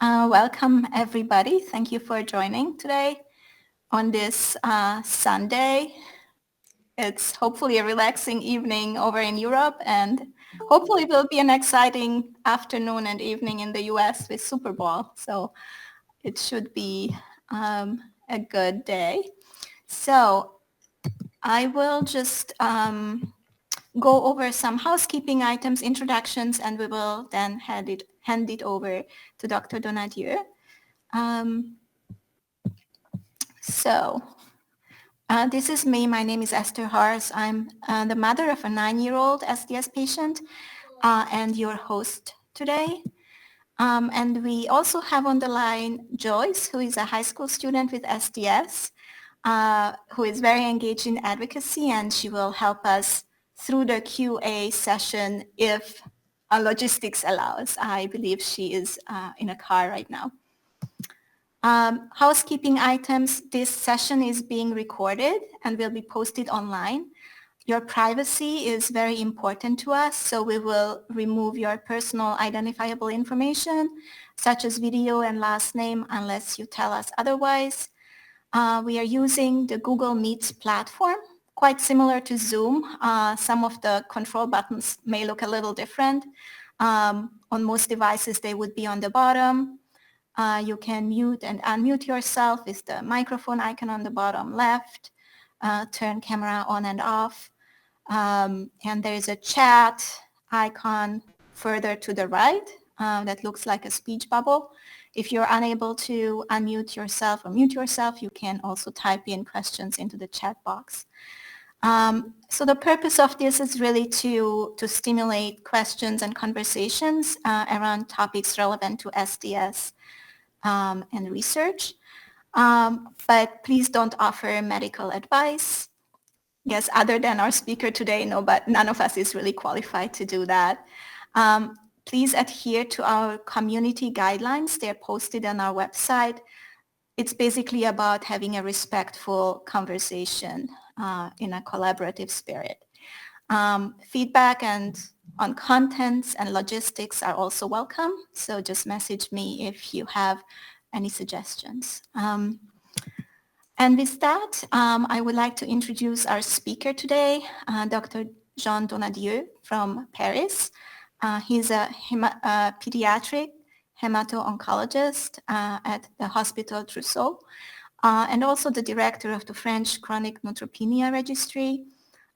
Welcome, everybody. Thank you for joining today on this Sunday. It's hopefully a relaxing evening over in Europe, and hopefully it will be an exciting afternoon and evening in the US with Super Bowl. So it should be a good day. So I will just go over some housekeeping items, introductions, and we will then hand it over to Dr. Donadieu. This is me. My name is Esther Hars. I'm the mother of a 9-year-old SDS patient and your host today. And we also have on the line Joyce, who is a high school student with SDS, who is very engaged in advocacy, and she will help us through the QA session if logistics allows. I believe she is in a car right now. Housekeeping items, this session is being recorded and will be posted online. Your privacy is very important to us, so we will remove your personal identifiable information, such as video and last name, unless you tell us otherwise. We are using the Google Meet platform, quite similar to Zoom. Some of the control buttons may look a little different. On most devices, they would be on the bottom. You can mute and unmute yourself with the microphone icon on the bottom left, turn camera on and off. And there is a chat icon further to the right that looks like a speech bubble. If you're unable to unmute yourself or mute yourself, you can also type in questions into the chat box. So the purpose of this is really to stimulate questions and conversations around topics relevant to SDS and research. But please don't offer medical advice. Yes, other than our speaker today, no, but none of us is really qualified to do that. Please adhere to our community guidelines. They're posted on our website. It's basically about having a respectful conversation in a collaborative spirit. Feedback and on contents and logistics are also welcome. So just message me if you have any suggestions. And with that, I would like to introduce our speaker today, Dr. Jean Donadieu from Paris. He's a pediatric hemato-oncologist at the Hospital Trousseau, and also the director of the French Chronic Neutropenia Registry,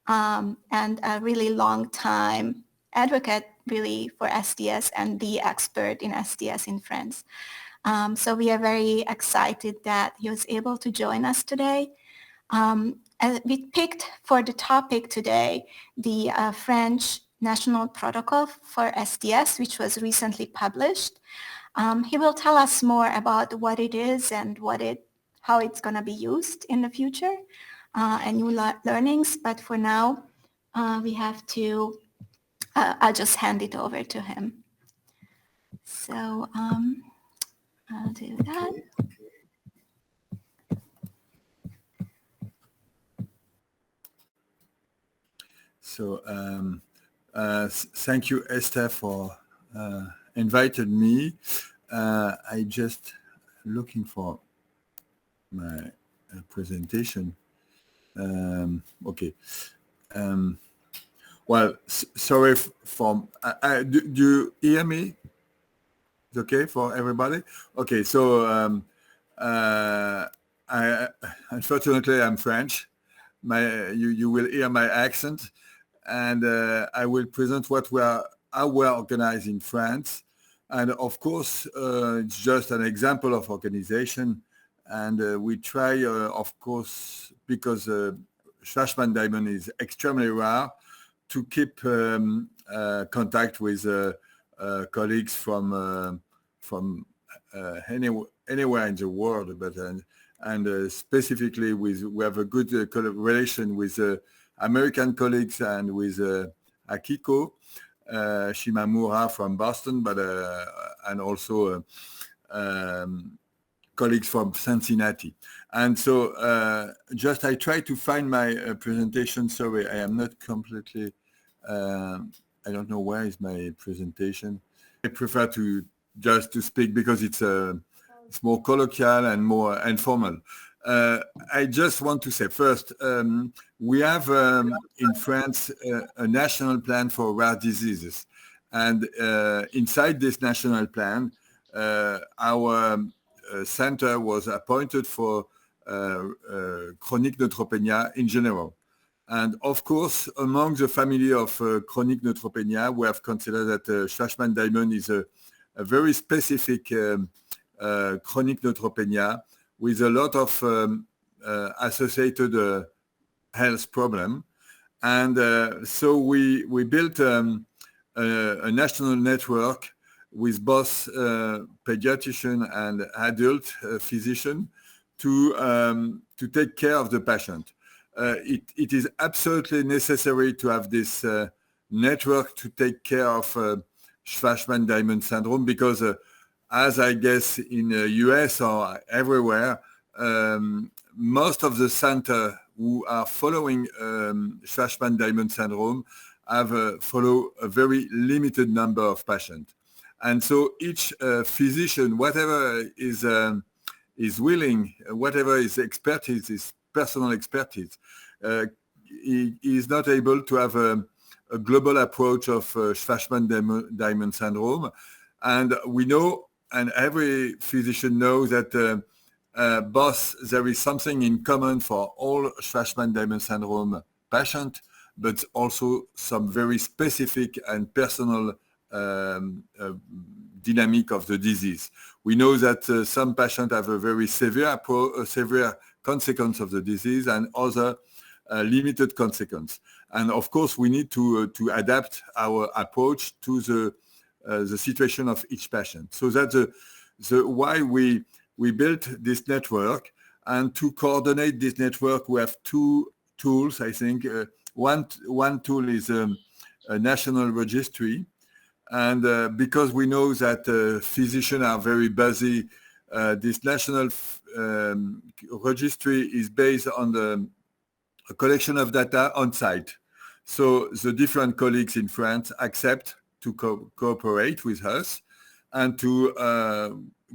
and a really long time advocate really for SDS and the expert in SDS in France. So we are very excited that he was able to join us today. We picked for the topic today the French National Protocol for SDS, which was recently published. He will tell us more about what it is and how it's going to be used in the future and new learnings. But for now, we have to, I'll just hand it over to him. So I'll do that. So thank you, Esther, for inviting me. I just looking for my presentation. Okay. Well, sorry for. Do you hear me? It's okay for everybody? Okay. So unfortunately, I'm French. You will hear my accent, and I will present what how we are organized in France. And of course, it's just an example of organization. And we try, of course, because Shwachman-Diamond is extremely rare, to keep contact with colleagues from anywhere in the world, but and specifically we have a good relation with American colleagues and with Akiko Shimamura from Boston, but and also colleagues from Cincinnati. And so just I try to find my presentation. Sorry, I am not completely, I don't know where is my presentation. I prefer to just to speak because it's more colloquial and more informal. I just want to say first, we have in France a national plan for rare diseases. And inside this national plan, our center was appointed for chronic neutropenia in general. And of course, among the family of chronic neutropenia, we have considered that Shwachman-Diamond is a very specific chronic neutropenia with a lot of associated health problem. And so we built a national network with both pediatrician and adult physician to take care of the patient. It is absolutely necessary to have this network to take care of Shwachman-Diamond syndrome because as I guess in the US or everywhere, most of the center who are following Shwachman-Diamond syndrome have follow a very limited number of patients. And so each physician, whatever is willing, whatever his expertise, his personal expertise, he is not able to have a global approach of Shwachman-Diamond syndrome. And we know, and every physician knows that both there is something in common for all Shwachman-Diamond syndrome patients, but also some very specific and personal dynamic of the disease. We know that some patients have a very severe consequence of the disease and other limited consequence. And of course, we need to adapt our approach to the situation of each patient. So that's why we built this network. And to coordinate this network, we have two tools, I think. One tool is a national registry. And because we know that physicians are very busy, this national registry is based on a collection of data on site. So the different colleagues in France accept to cooperate with us and to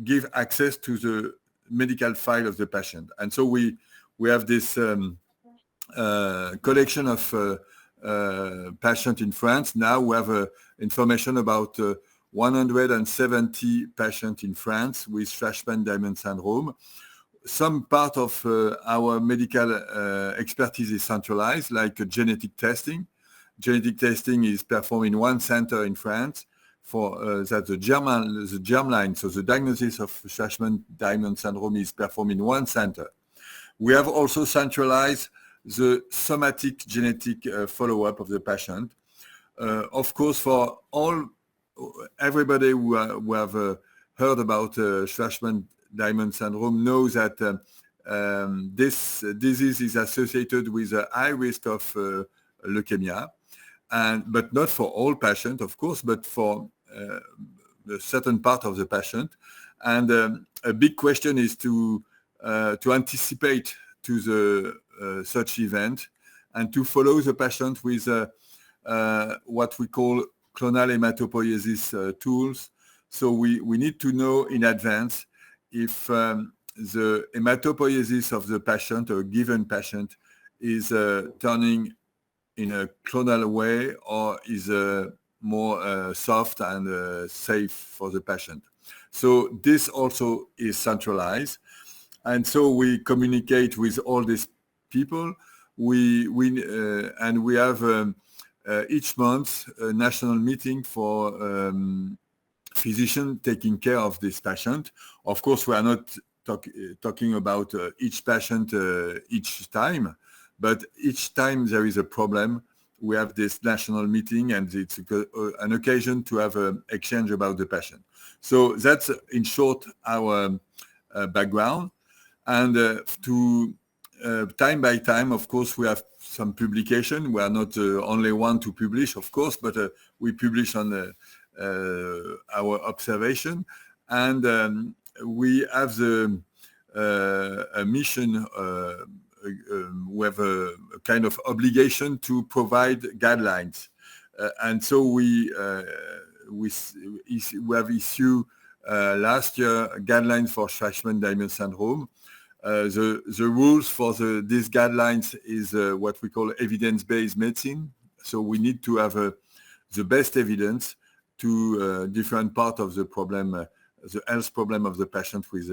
give access to the medical file of the patient. And so we have this collection of patients in France. Now we have information about 170 patients in France with Shwachman-Diamond syndrome. Some part of our medical expertise is centralized, like genetic testing. Genetic testing is performed in one center in France for that the germline, so the diagnosis of Shwachman-Diamond syndrome is performed in one center. We have also centralized the somatic genetic follow-up of the patient. Of course, for everybody who have heard about Shwachman-Diamond syndrome knows that this disease is associated with a high risk of leukemia, but not for all patients, of course, but for a certain part of the patient. And a big question is to anticipate to the such event and to follow the patient with what we call clonal hematopoiesis tools. So we need to know in advance if the hematopoiesis of the patient or given patient is turning in a clonal way or is more soft and safe for the patient. So this also is centralized. And so we communicate with all these people. We have each month a national meeting for physicians taking care of this patient. Of course, we are not talking about each patient each time, but each time there is a problem, we have this national meeting and it's an occasion to have an exchange about the patient. So that's in short our background. And to time by time, of course, we have some publication. We are not the only one to publish, of course, but we publish on our observation. And we have a mission, we have a kind of obligation to provide guidelines. And so we have issued last year guidelines for Shwachman-Diamond syndrome. The rules for these guidelines is what we call evidence-based medicine. So we need to have the best evidence to different part of the problem, the health problem of the patient with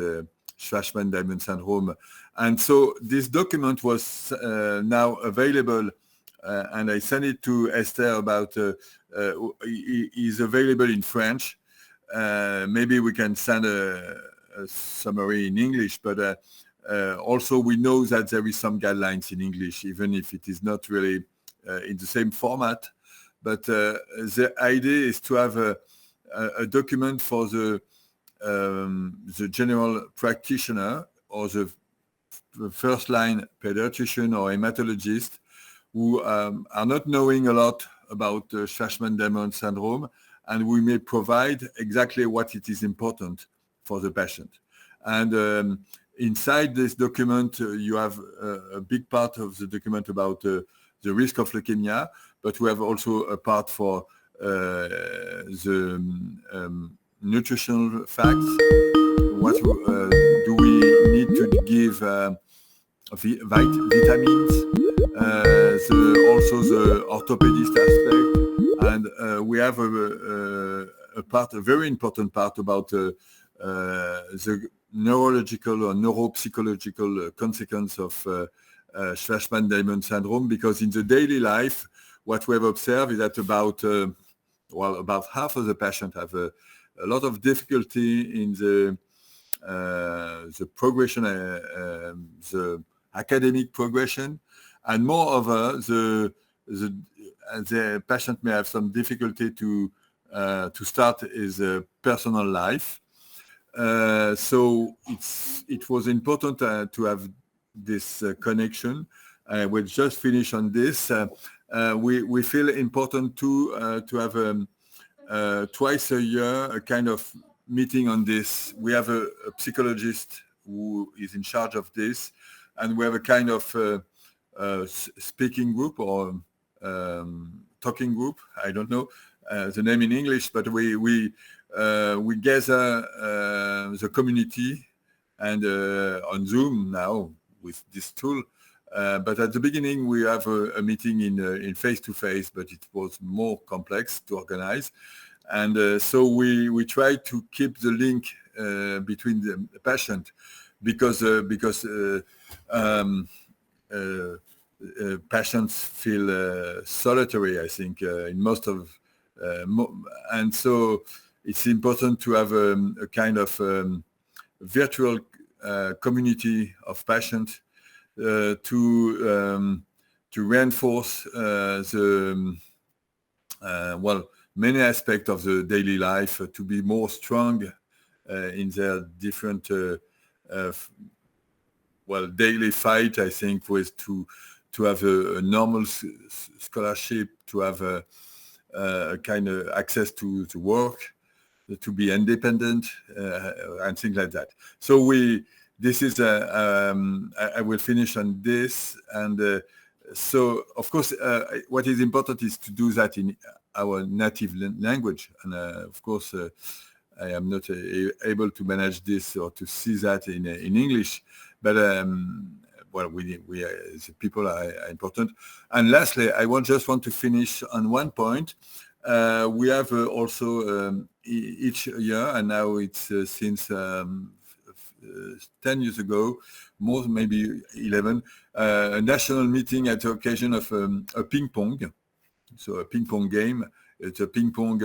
Shwachman-Diamond syndrome. And so this document was now available, and I sent it to Esther about, is available in French. Maybe we can send a summary in English, but also we know that there is some guidelines in English, even if it is not really in the same format. But the idea is to have a document for the general practitioner or the first line pediatrician or hematologist who are not knowing a lot about Shwachman-Diamond syndrome, and we may provide exactly what it is important for the patient. And inside this document, you have a big part of the document about the risk of leukemia, but we have also a part for the nutritional facts. What do we need to give vitamins? Also the orthopedist aspect, and we have a very important part about the neurological or neuropsychological consequence of Shwachman-Diamond syndrome, because in the daily life, what we have observed is that about half of the patients have a lot of difficulty in the progression, the academic progression, and moreover, the patient may have some difficulty to start his personal life. So it was important to have this connection. We'll just finish on this. We feel important to have twice a year a kind of meeting on this. We have a psychologist who is in charge of this, and we have a kind of speaking group or talking group. I don't know the name in English, but we gather the community and on Zoom now with this tool. But at the beginning, we have a meeting in face-to-face, but it was more complex to organize. And so we try to keep the link between the patient, because patients feel solitary, I think, in most of, and so it's important to have a kind of virtual community of patients to reinforce the many aspects of the daily life, to be more strong in their different daily fight, I think, with to have a normal scholarship, to have a kind of access to work, to be independent, and things like that. So this is I will finish on this, and so of course what is important is to do that in our native language, and of course I am not able to manage this or to see that in English, but the people are important. And lastly, I just want to finish on one point. We have also each year, and now it's since 10 years ago, more maybe 11, a national meeting at the occasion of a ping pong. So a ping pong game. It's a ping pong.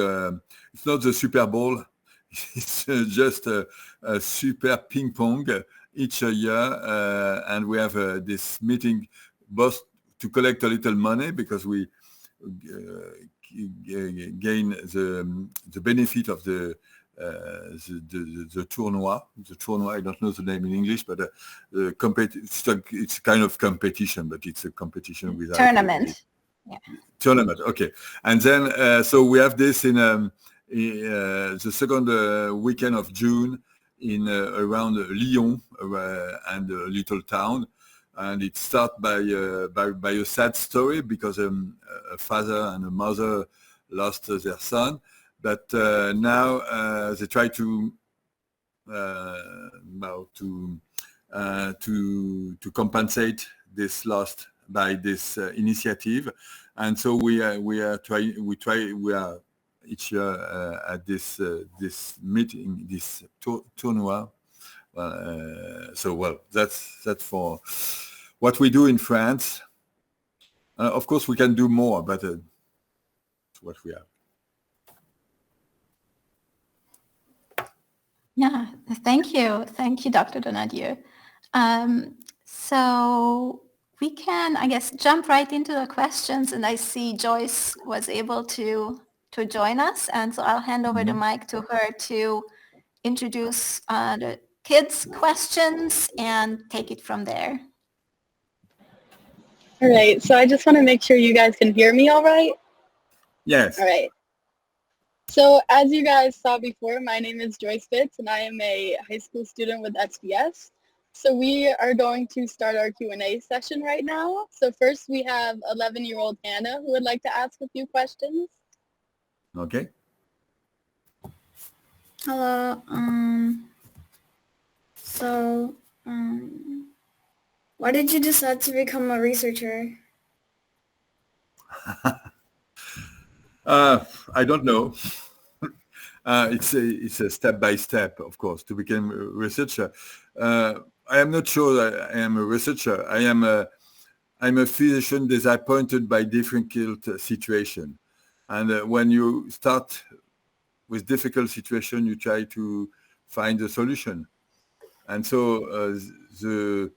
It's not the Super Bowl. It's just a super ping pong each year, and we have this meeting both to collect a little money, because we gain the benefit of the tournoi. The tournoi, I don't know the name in English, but it's kind of competition, but it's a competition without tournament. Tournament, okay. And then so we have this in the second weekend of June in around Lyon and a little town, and it starts by a sad story, because a father and a mother lost their son, but now they try to now to compensate this loss by this initiative, and so we are each year at this meeting, this tournoi. So that's for what we do in France. Of course, we can do more, but it's what we have. Yeah, thank you, Dr. Donadieu. So we can, I guess, jump right into the questions, and I see Joyce was able to join us, and so I'll hand over the mic to her to introduce the kids' questions and take it from there. All right, so I just want to make sure you guys can hear me all right? Yes. All right. So as you guys saw before, my name is Joyce Fitz, and I am a high school student with SDS. So we are going to start our Q&A session right now. So first we have 11-year-old Hannah who would like to ask a few questions. Okay. Hello. Why did you decide to become a researcher? I don't know. It's a step by step, of course, to become a researcher. I am not sure that I am a researcher. I'm a physician disappointed by difficult situation, and when you start with difficult situation, you try to find a solution. And so the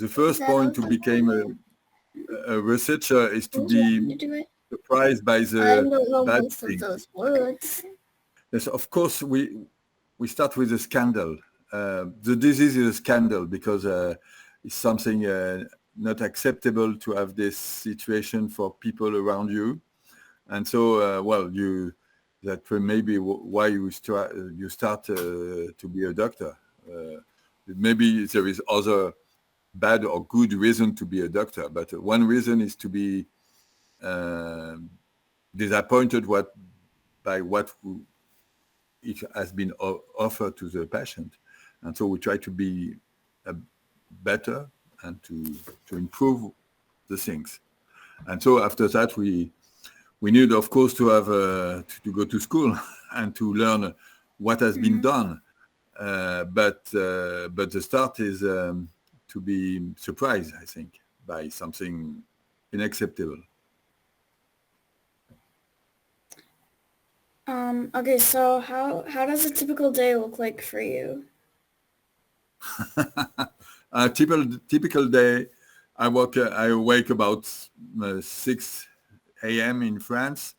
first point to become a researcher is to be surprised by the bad things. Those words. Yes, of course, we start with a scandal. The disease is a scandal because it's something not acceptable to have this situation for people around you. And so, that may be why you start to be a doctor. Maybe there is other bad or good reason to be a doctor, but one reason is to be disappointed by what it has been offered to the patient, and so we try to be better and to improve the things. And so after that, we need, of course, to have to go to school and to learn what has been done. But the start is to be surprised, I think, by something unacceptable. Okay, so how does a typical day look like for you? A typical day, I wake about 6 a.m. in France.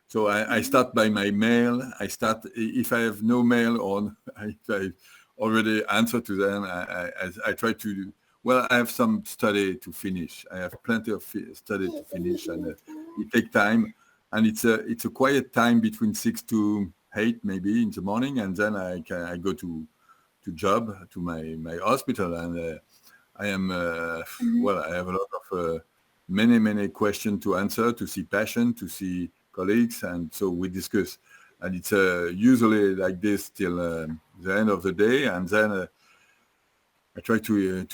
So I start by my mail. If I have no mail or if I already answer to them, I try to, I have some study to finish. I have plenty of study to finish, and it takes time. And it's a quiet time between 6 to 8 maybe in the morning, and then I go to my hospital, and I am I have a lot of many questions to answer, to see patients, to see colleagues, and so we discuss. And it's usually like this till the end of the day, and then I try to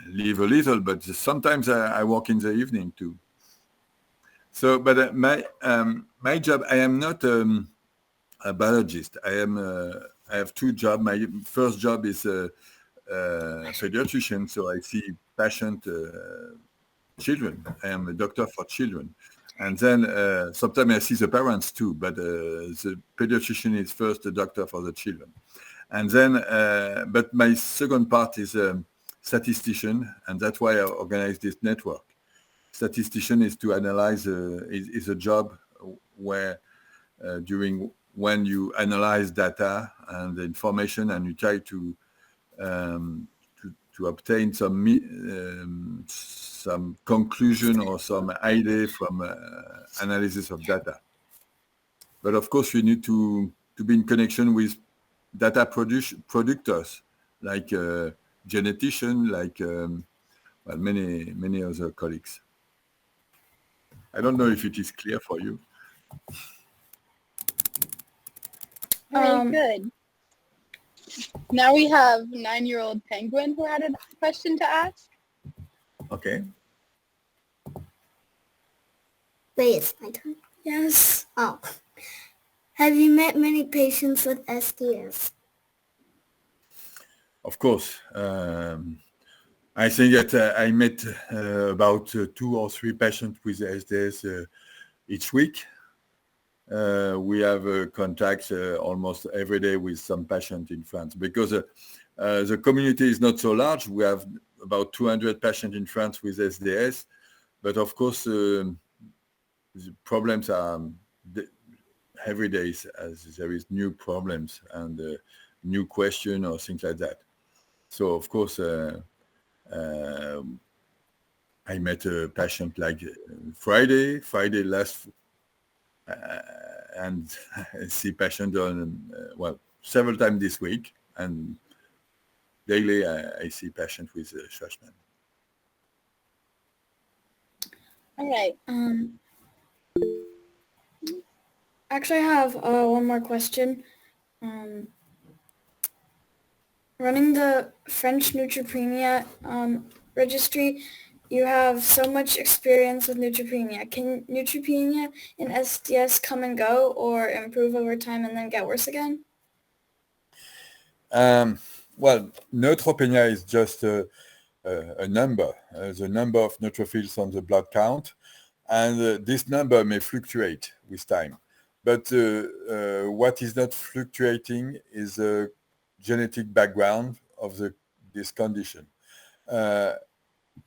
leave a little, but sometimes I work in the evening too. So, but my job, I am not a biologist. I have two jobs. My first job is a pediatrician, so I see patient children. I am a doctor for children. And then sometimes I see the parents too, but the pediatrician is first the doctor for the children. And then, but my second part is statistician, and that's why I organize this network. Statistician is to analyze, is a job where when you analyze data and the information, and you try to obtain some conclusion or some idea from analysis of data. But of course, you need to be in connection with data producers, like geneticians, like many other colleagues. I don't know if it is clear for you. Very good. Now we have 9-year-old Penguin who had a question to ask. Okay. Wait, it's my turn. Yes. Oh. Have you met many patients with SDS? Of course. I think that I met about 2 or 3 patients with SDS each week. We have contacts almost every day with some patients in France because the community is not so large. We have about 200 patients in France with SDS, but of course the problems are every day as there is new problems and new question or things like that. So of course I met a patient like Friday last, and I see patient on several times this week, and daily I see patient with Shwachman. All right. Actually, I have one more question. Running the French neutropenia registry, you have so much experience with neutropenia. Can neutropenia in SDS come and go or improve over time and then get worse again? Well, neutropenia is just a number, the number of neutrophils on the blood count, and this number may fluctuate with time. But what is not fluctuating is the genetic background of this condition.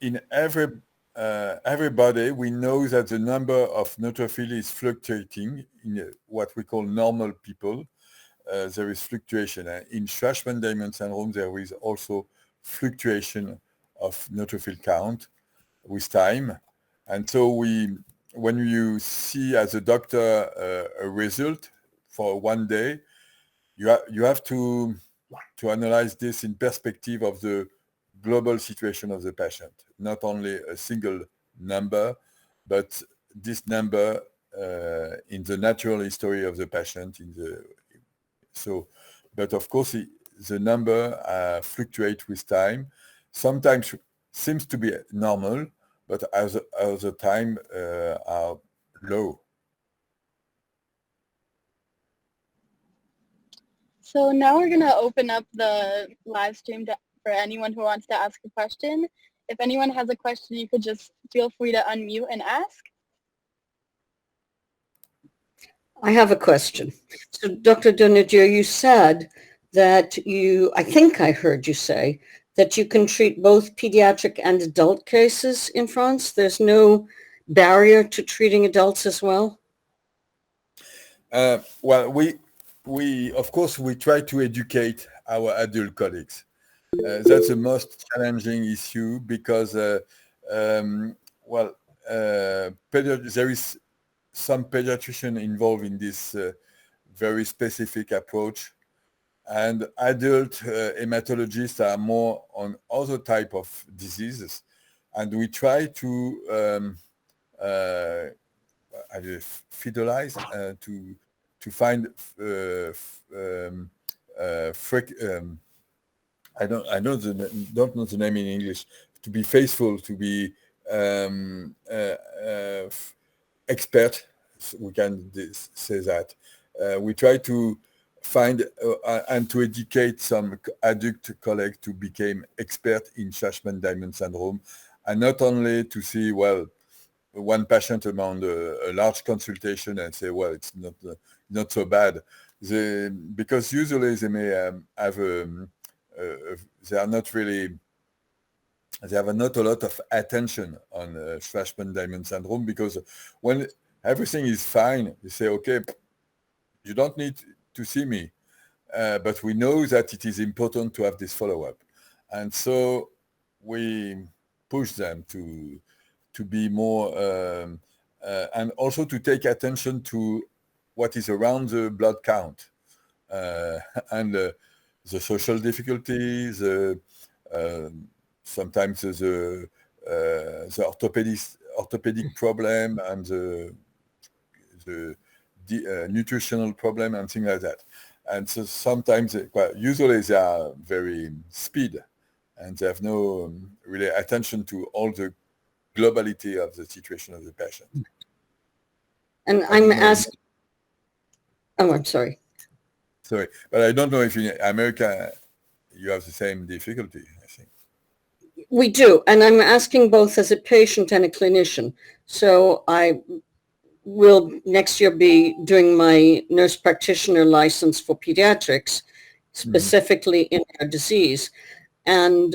In everybody, we know that the number of neutrophils is fluctuating in what we call normal people. There is fluctuation. In Shwachman-Diamond syndrome, there is also fluctuation of neutrophil count with time. And so when you see as a doctor a result for one day, you have to analyze this in perspective of the global situation of the patient, not only a single number, but this number in the natural history of the patient. But of course, the number fluctuates with time. Sometimes seems to be normal, but other time are low. So now we're going to open up the live stream for anyone who wants to ask a question. If anyone has a question, you could just feel free to unmute and ask. I have a question. So Dr. Donadieu, you said that I think I heard you say that you can treat both pediatric and adult cases in France. There's no barrier to treating adults as well? Well, we of course we try to educate our adult colleagues. That's the most challenging issue because there is some pediatrician involved in this very specific approach, and adult hematologists are more on other type of diseases, and we try to fidelize to find I don't know the name in English, to be faithful, to be expert, we can say that. We try to find and to educate some adult colleagues to become expert in Shwachman-Diamond syndrome, and not only to see, well, one patient among a large consultation and say, well, it's not so bad. Because usually they may have they have not a lot of attention on Shwachman-Diamond syndrome, because when everything is fine, they say, okay, you don't need to see me, but we know that it is important to have this follow-up. And so we push them to be more, and also to take attention to what is around the blood count, and the social difficulties, sometimes the orthopedic problem, and the nutritional problem and things like that. And so sometimes, usually they are very speed, and they have no really attention to all the globality of the situation of the patient. And I'm asking, oh, I'm sorry. Sorry, but I don't know if in America you have the same difficulty, I think. We do, and I'm asking both as a patient and a clinician. So I will next year be doing my nurse practitioner license for pediatrics, specifically in our disease. And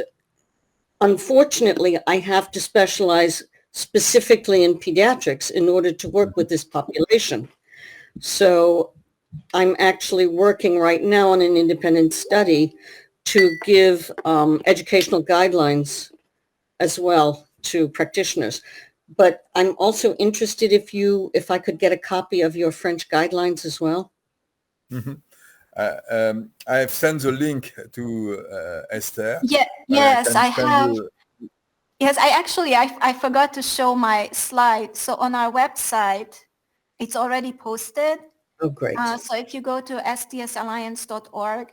unfortunately, I have to specialize specifically in pediatrics in order to work with this population. So I'm actually working right now on an independent study to give educational guidelines as well to practitioners. But I'm also interested if I could get a copy of your French guidelines as well. I have sent the link to Esther. Yeah, yes, I have. Yes, I forgot to show my slide. So on our website, it's already posted. Oh, great. So if you go to sdsalliance.org,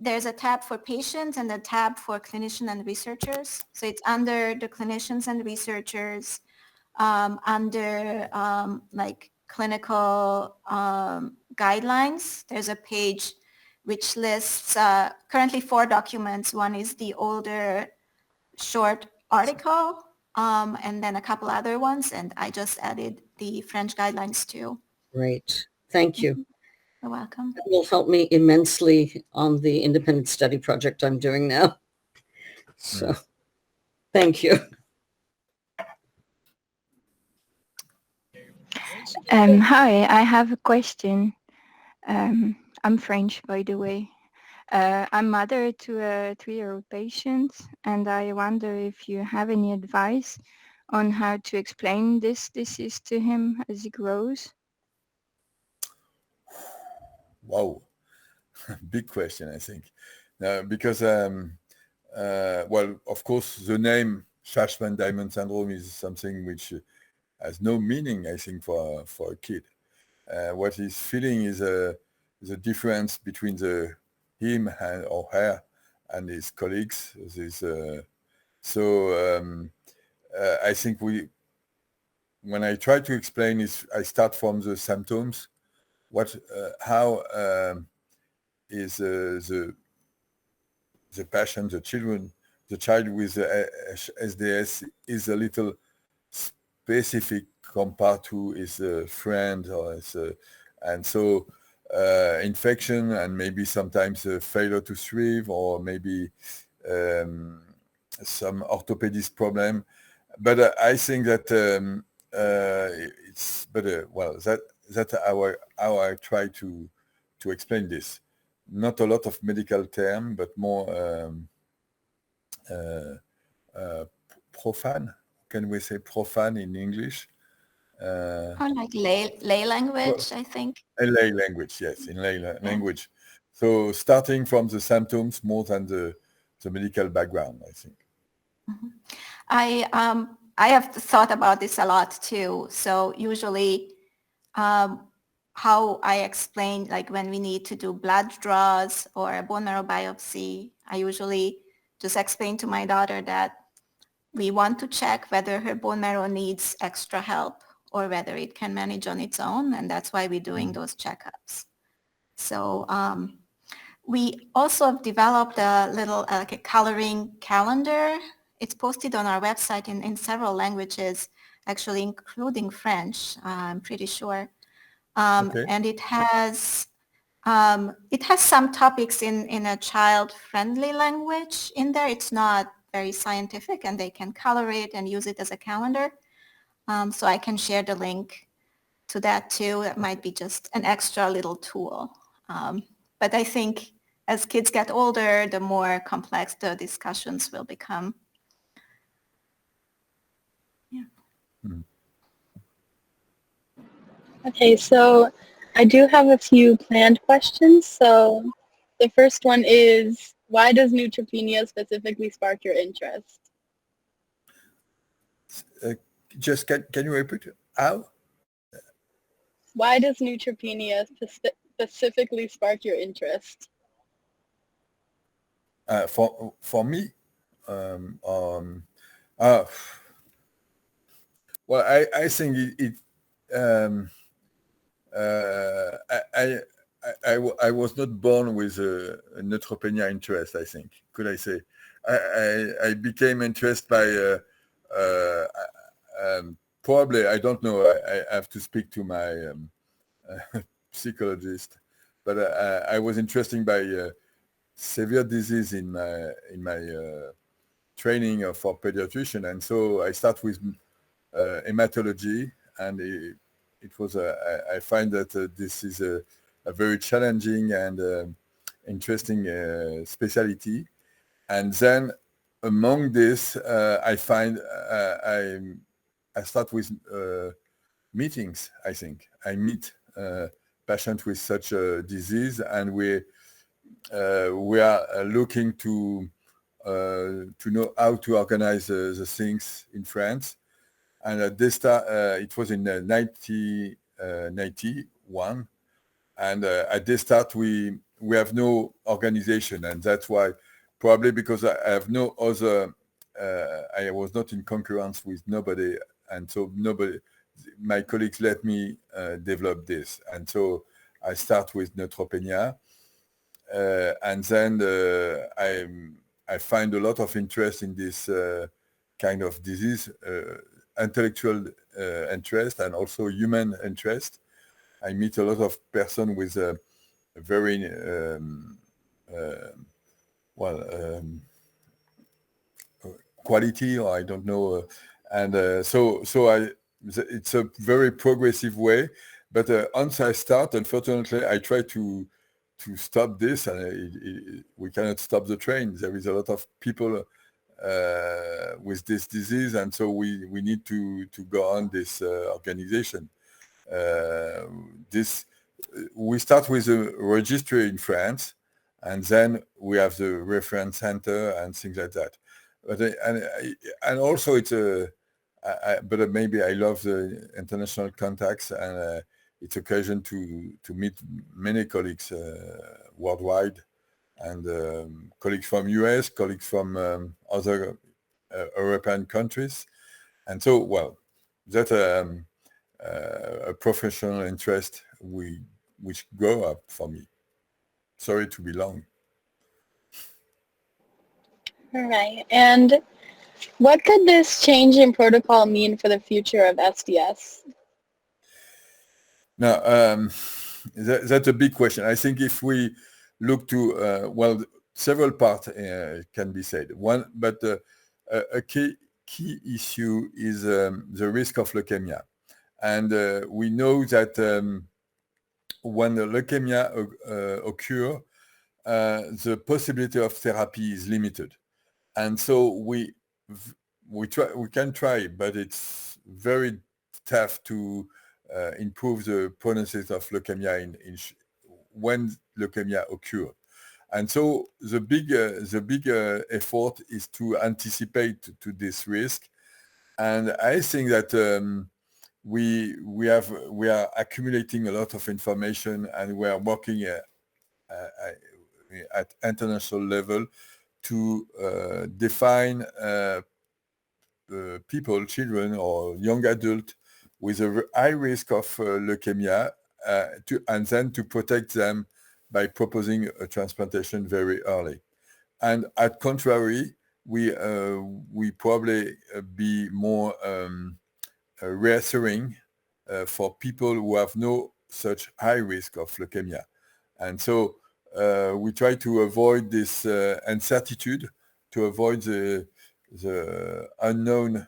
there's a tab for patients and a tab for clinicians and researchers. So it's under the clinicians and researchers, under like clinical guidelines. There's a page which lists currently 4 documents. One is the older short article, and then a couple other ones, and I just added the French guidelines too. Great. Thank you. You're welcome. That will help me immensely on the independent study project I'm doing now. So, thank you. Hi, I have a question. I'm French, by the way. I'm mother to a 3-year-old patient, and I wonder if you have any advice on how to explain this disease to him as he grows. Wow, big question, I think. Because, well, of course, the name Shwachman-Diamond syndrome is something which has no meaning, I think, for a kid. What he's feeling is a difference between him or her and his colleagues. I think when I try to explain is I start from the symptoms. How is the patient, the child with the SDS is a little specific compared to his friend or and so infection and maybe sometimes failure to thrive or maybe some orthopedic problem. But I think that it's better. Well, that's how I try to explain this. Not a lot of medical term, but more profane. Can we say profane in English? Or like lay language, I think. A lay language, yes, in lay language. So starting from the symptoms more than the medical background, I think. Mm-hmm. I have thought about this a lot too. So usually how I explain, like when we need to do blood draws or a bone marrow biopsy, I usually just explain to my daughter that we want to check whether her bone marrow needs extra help or whether it can manage on its own, and that's why we're doing those checkups. So we also have developed a little like a coloring calendar. It's posted on our website in several languages, actually including French, I'm pretty sure. Okay. And it has some topics in a child-friendly language in there. It's not very scientific, and they can color it and use it as a calendar. So I can share the link to that too. That might be just an extra little tool. But I think as kids get older, the more complex the discussions will become. Yeah. Okay, so I do have a few planned questions. So the first one is, why does neutropenia specifically spark your interest? Just can you repeat? How? Why does neutropenia specifically sparked your interest? For me, uh, well, I think I was not born with a neutropenia interest, I think, could I say. I became interested by probably, I don't know, I have to speak to my psychologist, but I was interested by severe disease in my training for pediatrician, and so I start with hematology, and it was I find that this is a very challenging and interesting specialty. And then among this, I find I start with meetings. I think I meet patients with such a disease, and we are looking to know how to organize the things in France. And at this time, it was in 1991. And at this start, we have no organization. And that's why, probably because I have no other, I was not in concurrence with nobody. And so my colleagues let me develop this. And so I start with neutropenia. And then I find a lot of interest in this kind of disease, intellectual interest and also human interest. I meet a lot of persons with a very quality, or I don't know, and so it's a very progressive way. But once I start, unfortunately, I try to stop this, and we cannot stop the train. There is a lot of people with this disease, and so we need to go on this organization. We start with a registry in France, and then we have the reference center and things like that. But and also it's but maybe I love the international contacts, and it's occasion to meet many colleagues worldwide, and colleagues from US, colleagues from other European countries. And so, well, that's a professional interest which grow up for me. Sorry to be long. All right. And what could this change in protocol mean for the future of SDS? Now, that's a big question. I think if we look to, several parts can be said. One, but a key issue is the risk of leukemia. And we know that when the leukemia occurs, the possibility of therapy is limited. And so we can try, but it's very tough to improve the prognosis of leukemia when leukemia occurs. And so the big effort is to anticipate to this risk. And I think that we are accumulating a lot of information, and we are working at international level to define people, children or young adults with a high risk of leukemia, and then to protect them by proposing a transplantation very early. And at contrary, we probably be more reassuring for people who have no such high risk of leukemia. And so we try to avoid this uncertainty, to avoid the unknown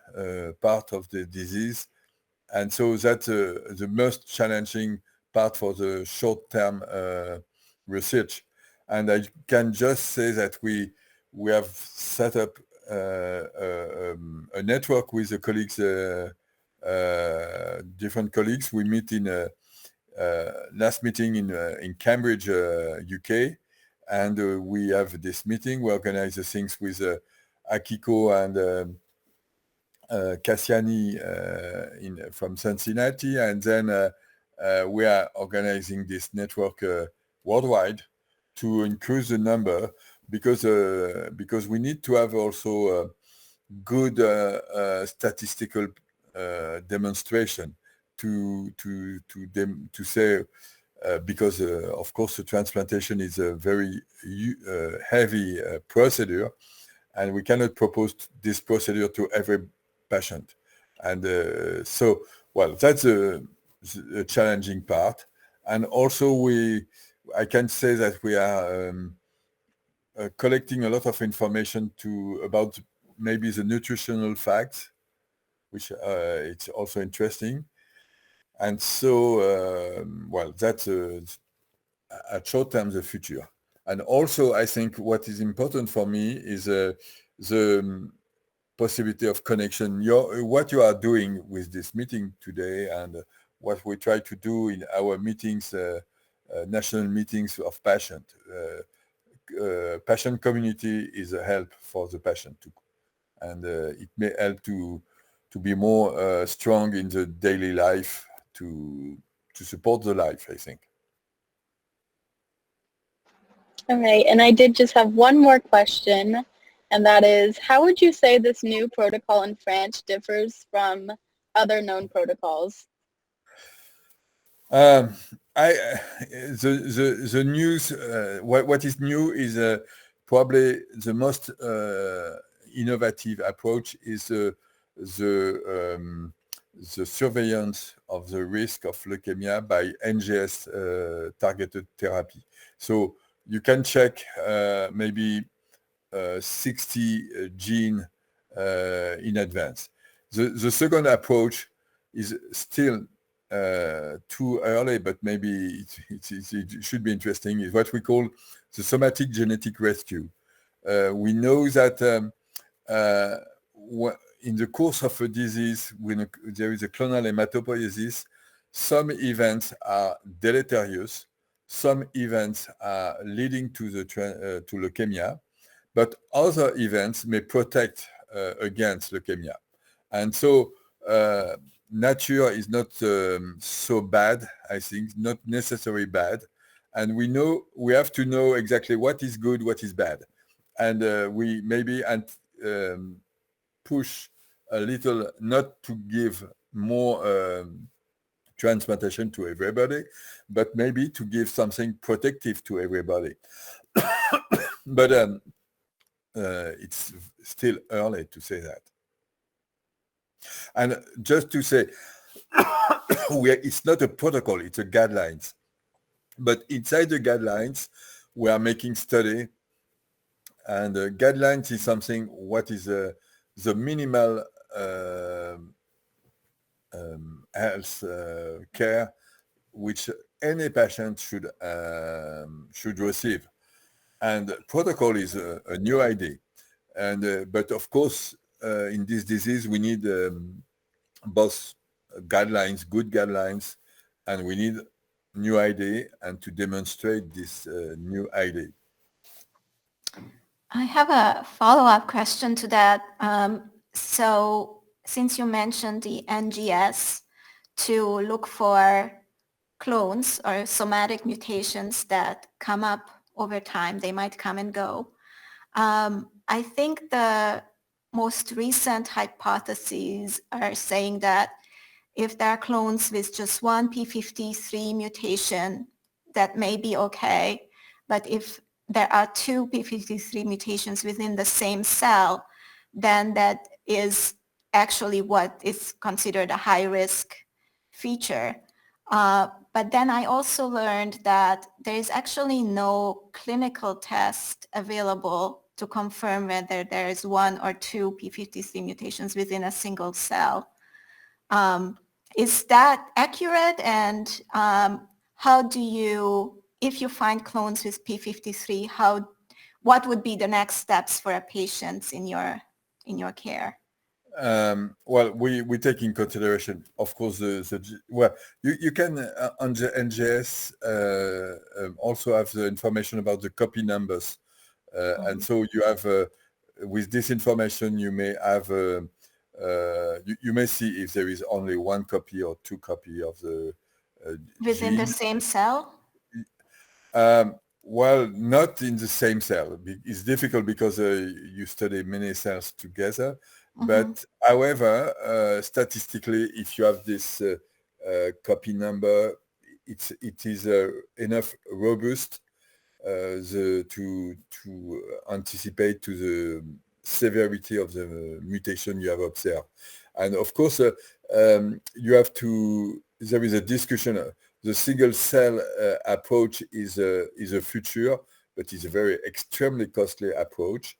part of the disease. And so that's the most challenging part for the short-term research. And I can just say that we have set up a network with the colleagues, different colleagues. We meet in last meeting in Cambridge, UK, and we have this meeting. We organize the things with Akiko and Cassiani from Cincinnati, and then we are organizing this network worldwide to increase the number, because we need to have also good statistical demonstration to say, because of course the transplantation is a very heavy procedure, and we cannot propose this procedure to every patient. And so, well, that's a challenging part. And also I can say that we are collecting a lot of information about maybe the nutritional facts, which it's also interesting. And so, well, that's at short term the future. And also, I think what is important for me is the possibility of connection. What you are doing with this meeting today, and what we try to do in our meetings, national meetings of patient. Patient community is a help for the patient too, and it may help to be more strong in the daily life, to support the life, I think. Okay, and I did just have one more question, and that is, how would you say this new protocol in France differs from other known protocols? The news, what is new is probably the most innovative approach is the surveillance of the risk of leukemia by NGS targeted therapy. So you can check maybe 60 gene in advance. The second approach is still too early, but maybe it should be interesting, is what we call the somatic genetic rescue. We know that in the course of a disease, when there is a clonal hematopoiesis, some events are deleterious, some events are leading to leukemia, but other events may protect against leukemia. And so nature is not so bad, I think, not necessarily bad. And we have to know exactly what is good, what is bad. And we maybe push a little, not to give more transplantation to everybody, but maybe to give something protective to everybody. But it's still early to say that. And just to say, it's not a protocol, it's a guidelines. But inside the guidelines, we are making study, and guidelines is something, what is the minimal health care which any patient should receive. And protocol is a new idea. And but of course, in this disease, we need both guidelines, good guidelines, and we need new idea, and to demonstrate this new idea. I have a follow-up question to that. So since you mentioned the NGS to look for clones or somatic mutations that come up over time, they might come and go. I think the most recent hypotheses are saying that if there are clones with just one p53 mutation, that may be okay. But if there are two p53 mutations within the same cell, then that is actually what is considered a high-risk feature. But then I also learned that there is actually no clinical test available to confirm whether there is one or two p53 mutations within a single cell. Is that accurate? And how do you, if you find clones with p53, what would be the next steps for a patient in your care? Well, we take in consideration, of course, you can on the NGS also have the information about the copy numbers, and so you have with this information you may have you may see if there is only one copy or two copy of the Within the gene. same cell? Well, not in the same cell. It's difficult because you study many cells together. But however, statistically, if you have this copy number, it is enough robust to anticipate to the severity of the mutation you have observed. And of course, you have to. There is a discussion. The single cell approach is a future, but it's a very extremely costly approach.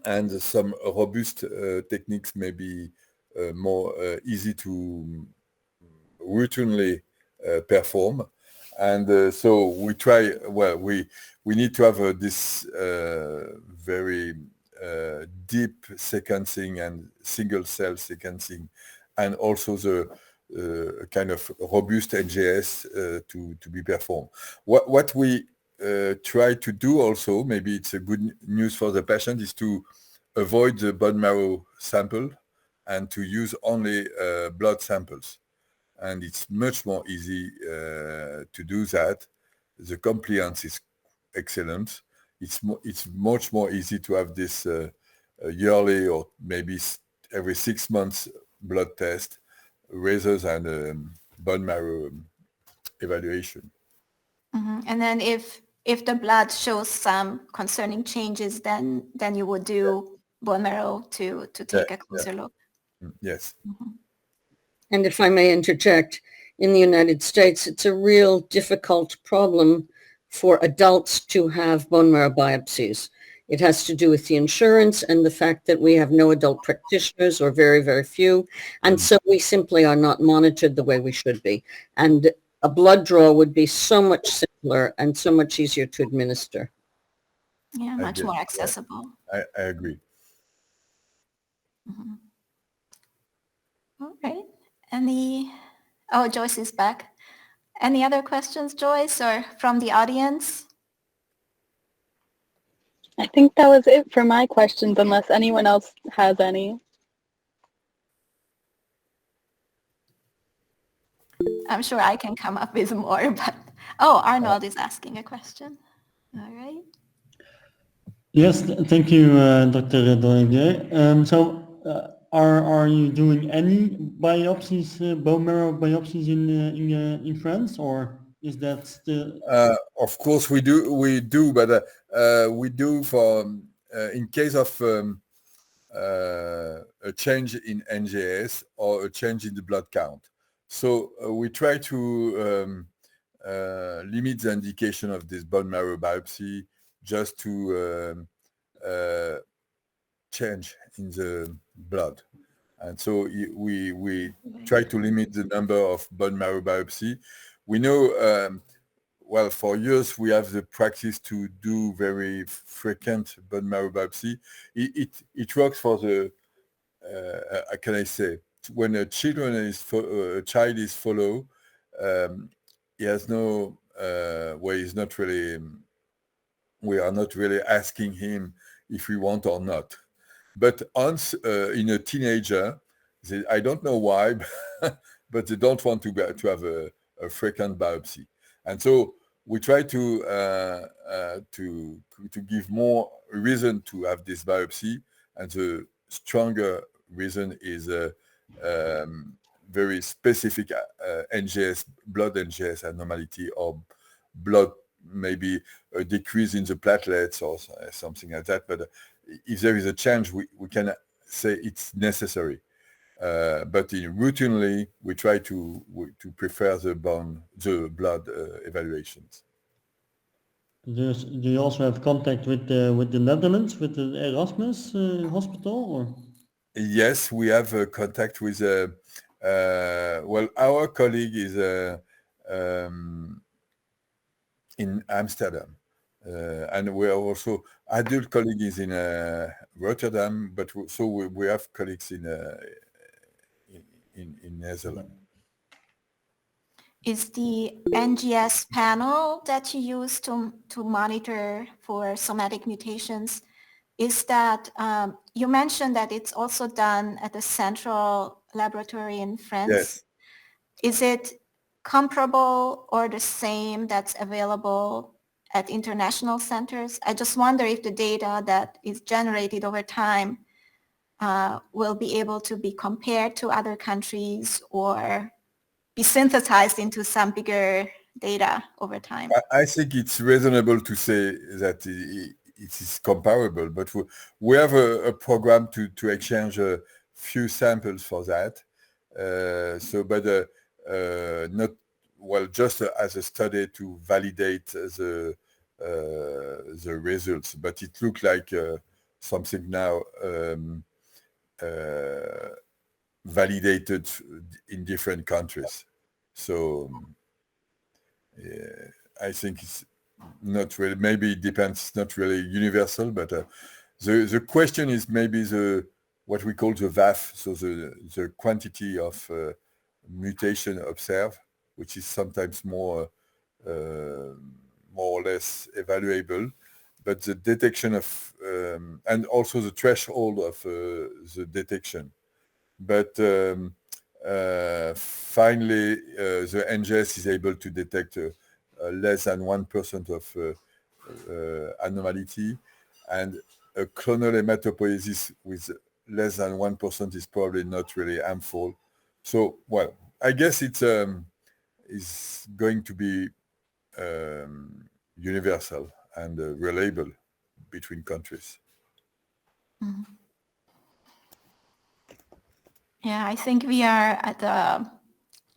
And some robust techniques may be more easy to routinely perform. And so we try, well, we need to have this very deep sequencing and single cell sequencing, and also the kind of robust NGS to be performed. What we try to do also, maybe it's a good news for the patient, is to avoid the bone marrow sample and to use only blood samples. And it's much more easy to do that. The compliance is excellent. It's much more easy to have this yearly or maybe every 6 months blood test rather than bone marrow evaluation. And then if the blood shows some concerning changes, then you would do bone marrow to take a closer look. Yes. And if I may interject, in the United States, it's a real difficult problem for adults to have bone marrow biopsies. It has to do with the insurance and the fact that we have no adult practitioners, or very, very few. And so we simply are not monitored the way we should be. And a blood draw would be so much simpler and so much easier to administer. Yeah, much more accessible. I agree. All right. Oh, Joyce is back. Any other questions, Joyce, or from the audience? I think that was it for my questions, unless anyone else has any. I'm sure I can come up with more, but Arnold is asking a question. All right. Yes, thank you, Dr. Donadieu. Are you doing any biopsies, bone marrow biopsies in France, or is that still? Of course we do, but we do for in case of a change in NGS or a change in the blood count. So we try to limit the indication of this bone marrow biopsy just to change in the blood. And so we try to limit the number of bone marrow biopsy. We know, well, for years we have the practice to do very frequent bone marrow biopsy. It works for the, how can I say, when a child is followed, he has no, well, he's not really, we are not really asking him if we want or not. But once in a teenager, I don't know why, but they don't want to have a frequent biopsy. And so we try to give more reason to have this biopsy, and the stronger reason is a very specific NGS, blood NGS abnormality, or blood, maybe a decrease in the platelets or something like that. But if there is a change, we can say it's necessary. But routinely, we try to prefer the blood evaluations. Do you also have contact with the Netherlands, with the Erasmus hospital? Or? Yes, we have contact with, well, our colleague is in Amsterdam. And we are also, adult colleague is in Rotterdam, but so we have colleagues in Netherlands. Is the NGS panel that you use to monitor for somatic mutations, is that, you mentioned that it's also done at the central laboratory in France. Yes. Is it comparable or the same that's available at international centers? I just wonder if the data that is generated over time will be able to be compared to other countries or be synthesized into some bigger data over time. I think it's reasonable to say that it is comparable, but we have a program to exchange a few samples for that. Not well, just as a study to validate the results, but it looks like something now validated in different countries. So I think it's not really, maybe it depends, not really universal, but the question is maybe what we call the VAF, so the quantity of mutation observed, which is sometimes more or less evaluable, but the detection of, and also the threshold of the detection. But finally, the NGS is able to detect less than 1% of anomaly, and a clonal hematopoiesis with less than 1% is probably not really harmful. So, well, I guess it's going to be universal and reliable between countries. Mm-hmm. Yeah, I think we are at a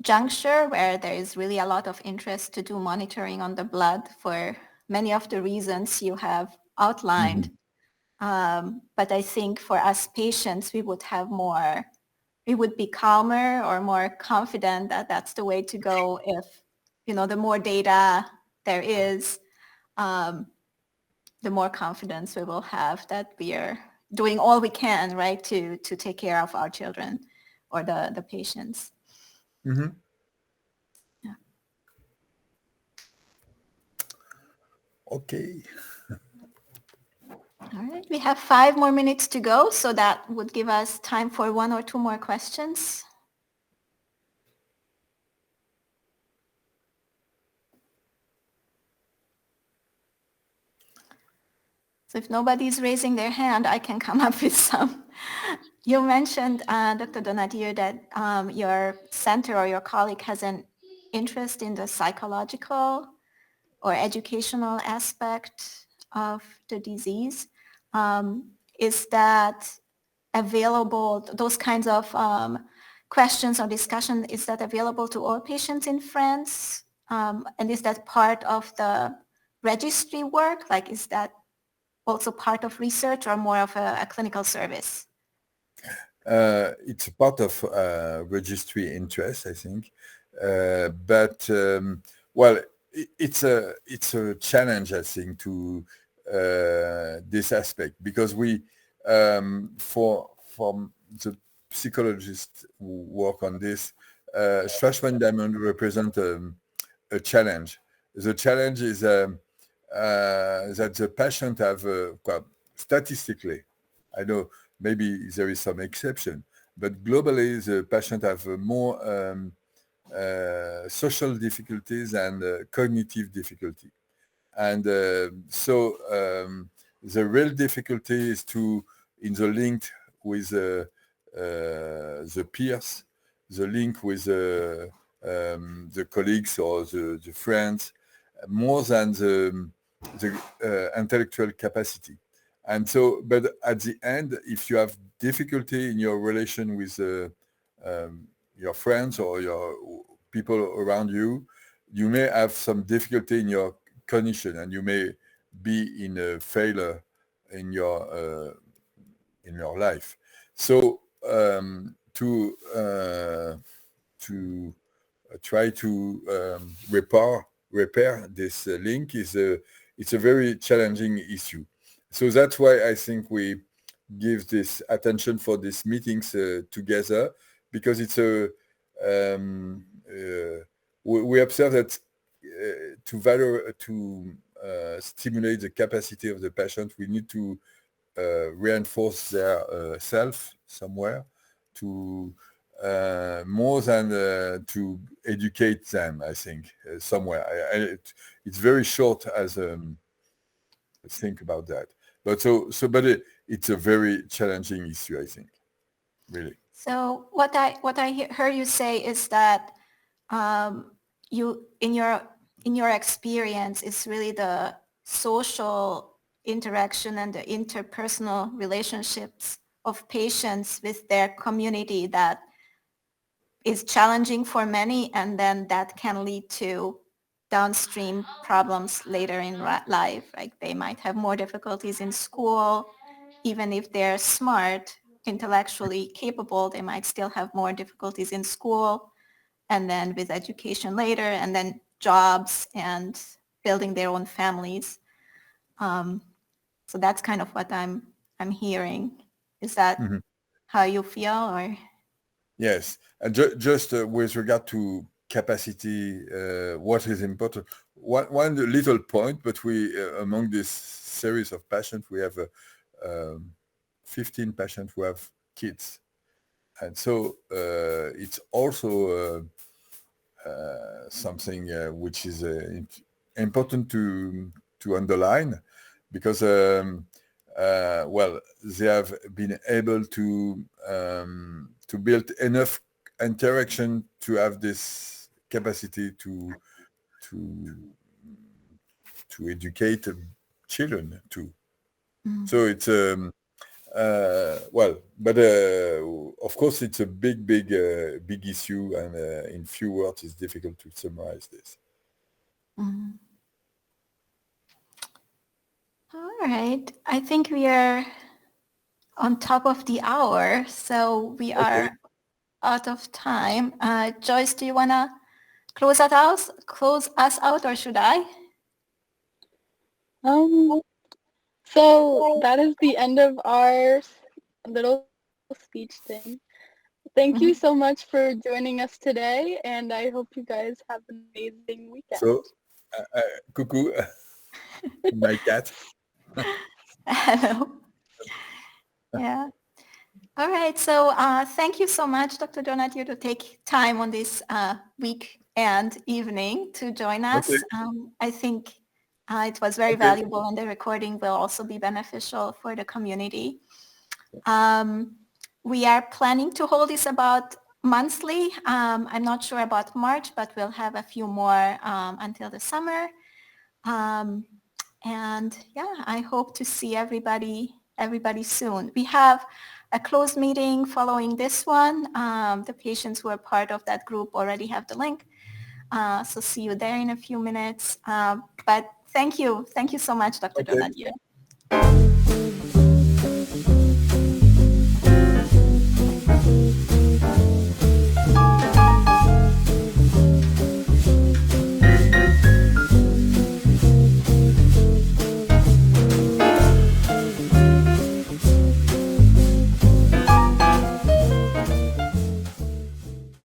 juncture where there is really a lot of interest to do monitoring on the blood for many of the reasons you have outlined. Mm-hmm. But I think for us patients, we would be calmer or more confident that that's the way to go if, the more data there is, the more confidence we will have that we are doing all we can, right, to take care of our children or the patients. Mm-hmm. Yeah. Okay. All right, we have 5 more minutes to go, so that would give us time for 1 or 2 more questions. So if nobody's raising their hand, I can come up with some. You mentioned, Dr. Donadieu, that your center or your colleague has an interest in the psychological or educational aspect of the disease. Is that available, those kinds of questions or discussion, is that available to all patients in France? And is that part of the registry work? Like, is that also part of research or more of a clinical service? It's a part of registry interest, I think. Well, it's a challenge, I think, to this aspect, because we, from the psychologists who work on this, Shwachman-Diamond represent a challenge. The challenge is that the patient have, statistically, I know maybe there is some exception, but globally the patient have more social difficulties and cognitive difficulty. And so the real difficulty is in the link with the peers, the link with the colleagues or the friends, more than the intellectual capacity. And so, but at the end, if you have difficulty in your relation with your friends or your people around you, you may have some difficulty in your cognition, and you may be in a failure in your life. So to try to repair this link it's a very challenging issue. So that's why I think we give this attention for these meetings together, because it's we observe that to stimulate the capacity of the patient, we need to reinforce their self somewhere, to more than to educate them, I think, somewhere. It's very short as think about that. But it's a very challenging issue, I think, really. So what I heard you say is that you in your experience is really the social interaction and the interpersonal relationships of patients with their community that is challenging for many, and then that can lead to downstream problems later in life. Like they might have more difficulties in school, even if they're smart, intellectually capable, they might still have more difficulties in school, and then with education later, and then jobs and building their own families. So that's kind of what I'm hearing. Is that how you feel, or? Yes, and just with regard to capacity, what is important? One little point, but we among this series of patients, we have 15 patients who have kids, and so it's also something which is important to underline, because well, they have been able to build enough interaction to have this capacity to educate children too. So it's well, but of course it's a big issue, and in few words it's difficult to summarize this. All right, I think we are on top of the hour, so we are out of time. Joyce, do you want to close us out, or should I? So that is the end of our little speech thing. Thank you so much for joining us today, and I hope you guys have an amazing weekend. So, coucou, my cat. Hello. Yeah. All right. So thank you so much, Dr. Donadieu, to take time on this week and evening to join us. I think it was very valuable, and the recording will also be beneficial for the community. We are planning to hold this about monthly. I'm not sure about March, but we'll have a few more until the summer. And yeah, I hope to see everybody soon. We have a closed meeting following this one. The patients who are part of that group already have the link. So see you there in a few minutes. But thank you so much, Dr. Donadieu.